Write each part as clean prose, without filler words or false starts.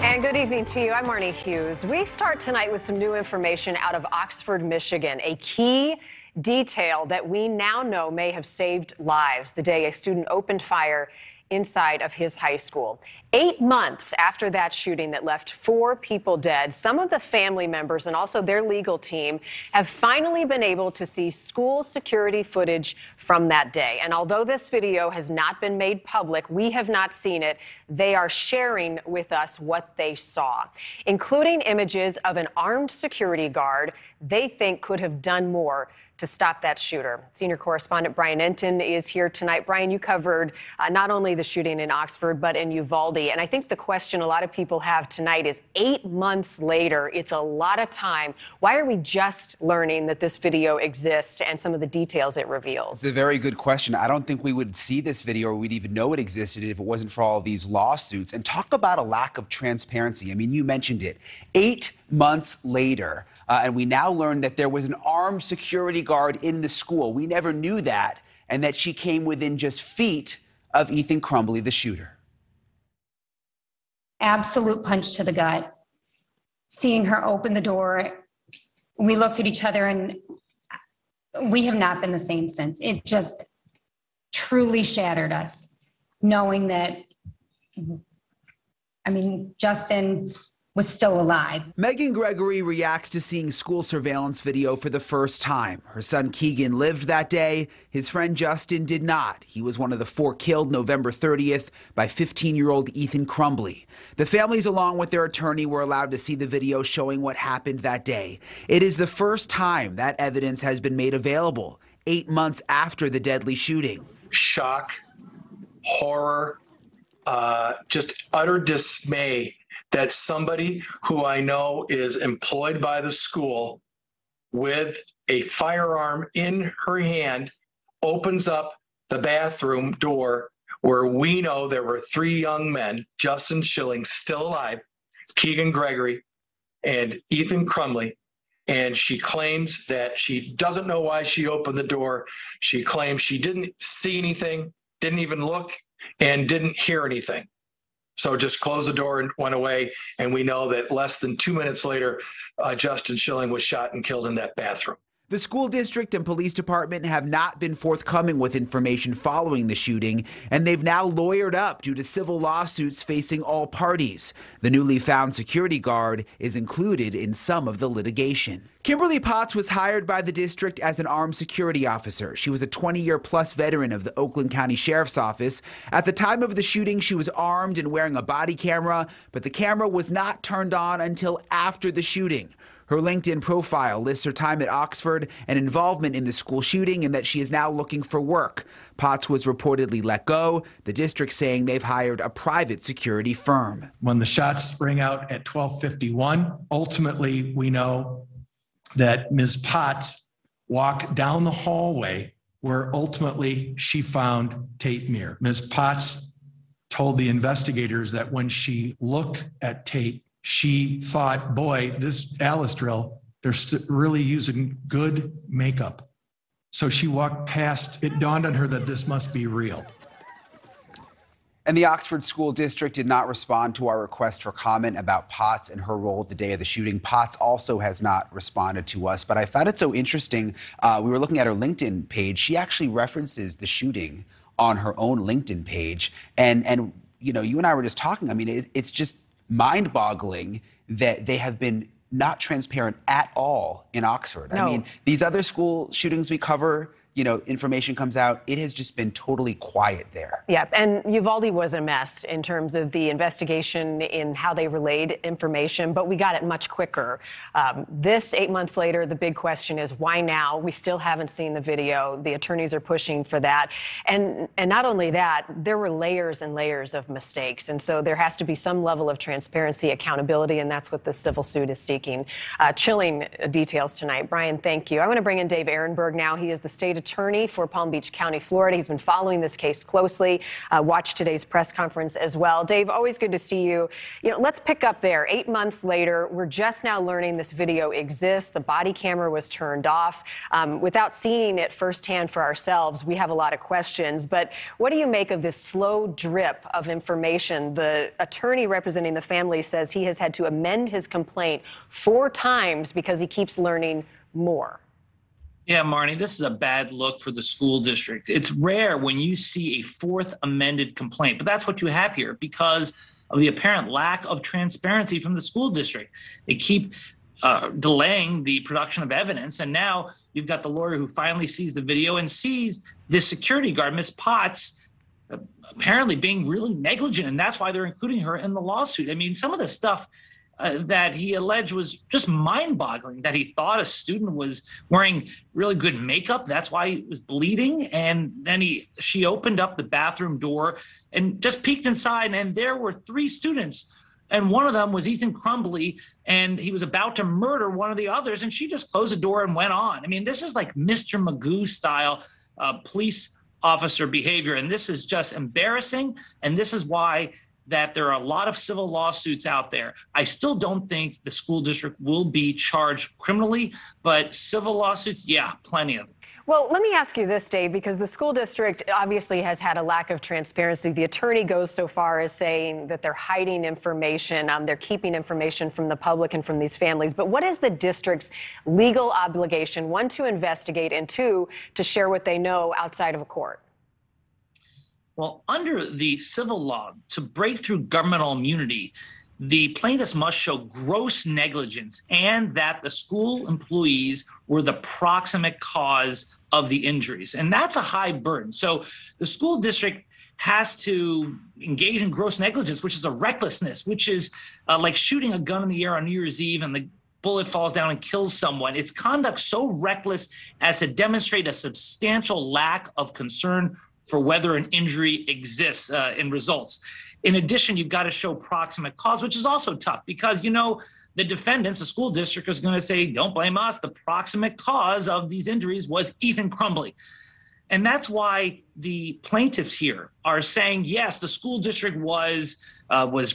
And good evening to you. I'm Marnie Hughes. We start tonight with some new information out of Oxford, Michigan. A key detail that we now know may have saved lives the day a student opened fire inside of his high school. 8 months after that shooting that left 4 people dead, some of the family members and also their legal team have finally been able to see school security footage from that day. And although this video has not been made public, we have not seen it. They are sharing with us what they saw, including images of an armed security guard they think could have done more to stop that shooter. Senior correspondent Brian Enton is here tonight. Brian, you covered not only the shooting in Oxford, but in Uvalde. And I think the question a lot of people have tonight is 8 months later, it's a lot of time. Why are we just learning that this video exists and some of the details it reveals? It's a very good question. I don't think we would see this video or we'd even know it existed if it wasn't for all of these lawsuits. And talk about a lack of transparency. I mean, you mentioned it. 8 months later, and we now learn that there was an armed security guard in the school. We never knew that, and that she came within just feet of Ethan Crumbley, the shooter. Absolute punch to the gut. Seeing her open the door, we looked at each other and we have not been the same since. It just truly shattered us, knowing that, Justin was still alive. Megan Gregory reacts to seeing school surveillance video for the first time. Her son Keegan lived that day. His friend Justin did not. He was one of the 4 killed November 30th by 15-year-old Ethan Crumbley. The families, along with their attorney, were allowed to see the video showing what happened that day. It is the first time that evidence has been made available, 8 months after the deadly shooting. Shock, horror, just utter dismay that somebody who I know is employed by the school with a firearm in her hand opens up the bathroom door where we know there were 3 young men, Justin Schilling, still alive, Keegan Gregory, and Ethan Crumbley. And she claims that she doesn't know why she opened the door. She claims she didn't see anything, didn't even look, and didn't hear anything. So just closed the door and went away. And we know that less than 2 minutes later, Justin Schilling was shot and killed in that bathroom. The school district and police department have not been forthcoming with information following the shooting, and they've now lawyered up due to civil lawsuits facing all parties. The newly found security guard is included in some of the litigation. Kimberly Potts was hired by the district as an armed security officer. She was a 20-year-plus veteran of the Oakland County Sheriff's Office. At the time of the shooting, she was armed and wearing a body camera, but the camera was not turned on until after the shooting. Her LinkedIn profile lists her time at Oxford and involvement in the school shooting, and that she is now looking for work. Potts was reportedly let go, the district saying they've hired a private security firm. When the shots rang out at 12:51, ultimately we know that Ms. Potts walked down the hallway where ultimately she found Tate Myre. Ms. Potts told the investigators that when she looked at Tate, she thought, boy, this Alice drill, they're really using good makeup. So she walked past, it dawned on her that this must be real. And the Oxford School District did not respond to our request for comment about Potts and her role the day of the shooting. Potts also has not responded to us, but I found it so interesting. We were looking at her LinkedIn page. She actually references the shooting on her own LinkedIn page. And you know, you and I were just talking. I mean, it's just mind-boggling that they have been not transparent at all in Oxford. No. I mean, these other school shootings we cover, you know, information comes out, it has just been totally quiet there. Yeah, and Uvalde was a mess in terms of the investigation in how they relayed information, but we got it much quicker. This 8 months later, the big question is why now? We still haven't seen the video. The attorneys are pushing for that. And not only that, there were layers and layers of mistakes. And so there has to be some level of transparency, accountability, and that's what the civil suit is seeking. Chilling details tonight. Brian, thank you. I want to bring in Dave Ehrenberg now. He is the state attorney attorney for Palm Beach County, Florida. He's been following this case closely. Watched today's press conference as well. Dave, always good to see you. Let's pick up there. 8 months later, we're just now learning this video exists. The body camera was turned off. Without seeing it firsthand for ourselves, we have a lot of questions. But what do you make of this slow drip of information? The attorney representing the family says he has had to amend his complaint 4 times because he keeps learning more. Yeah, Marnie, this is a bad look for the school district. It's rare when you see a 4th amended complaint, but that's what you have here because of the apparent lack of transparency from the school district. They keep delaying the production of evidence, and now you've got the lawyer who finally sees the video and sees this security guard, Ms. Potts, apparently being really negligent, and that's why they're including her in the lawsuit. I mean, some of the stuff that he alleged was just mind-boggling, that he thought a student was wearing really good makeup. That's why he was bleeding. And then she opened up the bathroom door and just peeked inside, and there were 3 students. And one of them was Ethan Crumbly, and he was about to murder one of the others, and she just closed the door and went on. I mean, this is like Mr. Magoo style police officer behavior, and this is just embarrassing, and this is why that there are a lot of civil lawsuits out there. I still don't think the school district will be charged criminally, but civil lawsuits, yeah, plenty of them. Well, let me ask you this, Dave, because the school district obviously has had a lack of transparency. The attorney goes so far as saying that they're hiding information, they're keeping information from the public and from these families. But what is the district's legal obligation, 1, to investigate, and 2, to share what they know outside of a court? Well, under the civil law, to break through governmental immunity, the plaintiffs must show gross negligence and that the school employees were the proximate cause of the injuries. And that's a high burden. So the school district has to engage in gross negligence, which is a recklessness, which is like shooting a gun in the air on New Year's Eve and the bullet falls down and kills someone. It's conduct so reckless as to demonstrate a substantial lack of concern for whether an injury exists in results. In addition, you've got to show proximate cause, which is also tough because, the defendants, the school district is going to say, don't blame us. The proximate cause of these injuries was Ethan Crumbly. And that's why the plaintiffs here are saying, yes, the school district was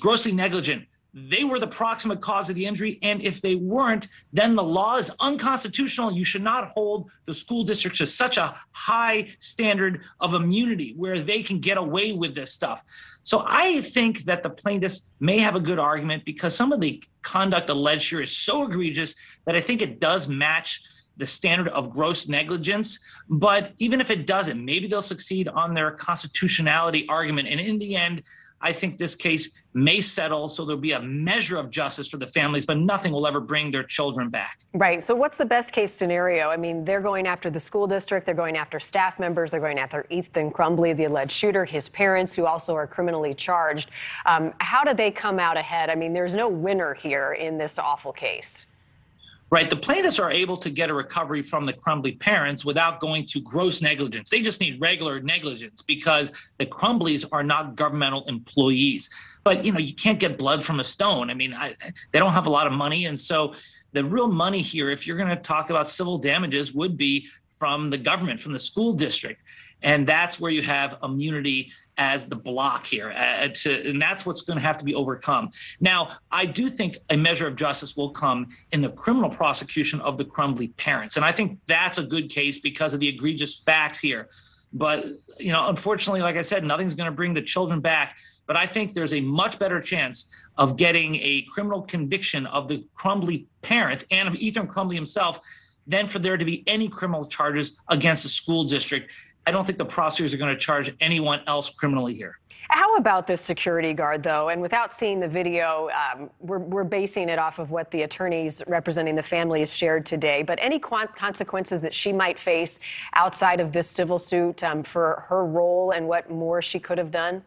grossly negligent. They were the proximate cause of the injury. And if they weren't, then the law is unconstitutional. You should not hold the school district to such a high standard of immunity where they can get away with this stuff. So I think that the plaintiffs may have a good argument because some of the conduct alleged here is so egregious that I think it does match the standard of gross negligence. But even if it doesn't, maybe they'll succeed on their constitutionality argument. And in the end, I think this case may settle, so there'll be a measure of justice for the families, but nothing will ever bring their children back. Right. So what's the best case scenario? I mean, they're going after the school district, they're going after staff members, they're going after Ethan Crumbly, the alleged shooter, his parents, who also are criminally charged. How do they come out ahead? I mean, there's no winner here in this awful case. Right. The plaintiffs are able to get a recovery from the Crumbly parents without going to gross negligence. They just need regular negligence because the Crumblys are not governmental employees. But, you can't get blood from a stone. I mean, they don't have a lot of money. And so the real money here, if you're going to talk about civil damages, would be from the government, from the school district. And that's where you have immunity as the block here. And that's what's going to have to be overcome. Now, I do think a measure of justice will come in the criminal prosecution of the Crumbly parents. And I think that's a good case because of the egregious facts here. But, unfortunately, like I said, nothing's going to bring the children back. But I think there's a much better chance of getting a criminal conviction of the Crumbly parents and of Ethan Crumbly himself than for there to be any criminal charges against the school district. I don't think the prosecutors are going to charge anyone else criminally here. How about this security guard, though? And without seeing the video, we're basing it off of what the attorneys representing the families shared today. But any consequences that she might face outside of this civil suit for her role and what more she could have done?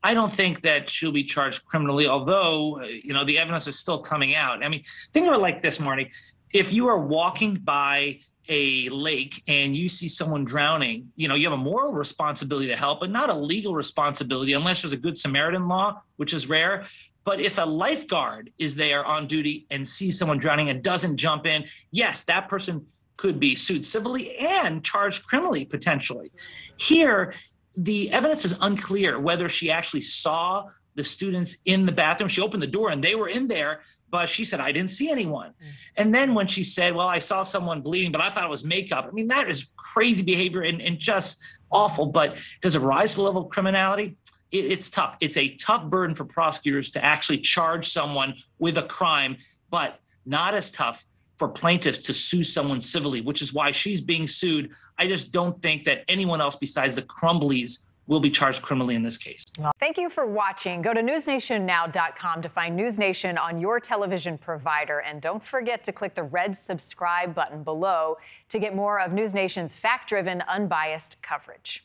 I don't think that she'll be charged criminally, although, the evidence is still coming out. I mean, think of it like this, Marty. If you are walking by a lake and you see someone drowning, you have a moral responsibility to help, but not a legal responsibility unless there's a good Samaritan law, which is rare. But if a lifeguard is there on duty and sees someone drowning and doesn't jump in, yes, that person could be sued civilly and charged criminally, potentially. Here, the evidence is unclear whether she actually saw the students in the bathroom. She opened the door and they were in there, but she said, I didn't see anyone. And then when she said, well, I saw someone bleeding, but I thought it was makeup. I mean, that is crazy behavior and just awful. But does it rise to the level of criminality? It's tough. It's a tough burden for prosecutors to actually charge someone with a crime, but not as tough for plaintiffs to sue someone civilly, which is why she's being sued. I just don't think that anyone else besides the Crumbleys will be charged criminally in this case. Thank you for watching. Go to newsnationnow.com to find News Nation on your television provider. And don't forget to click the red subscribe button below to get more of News Nation's fact-driven, unbiased coverage.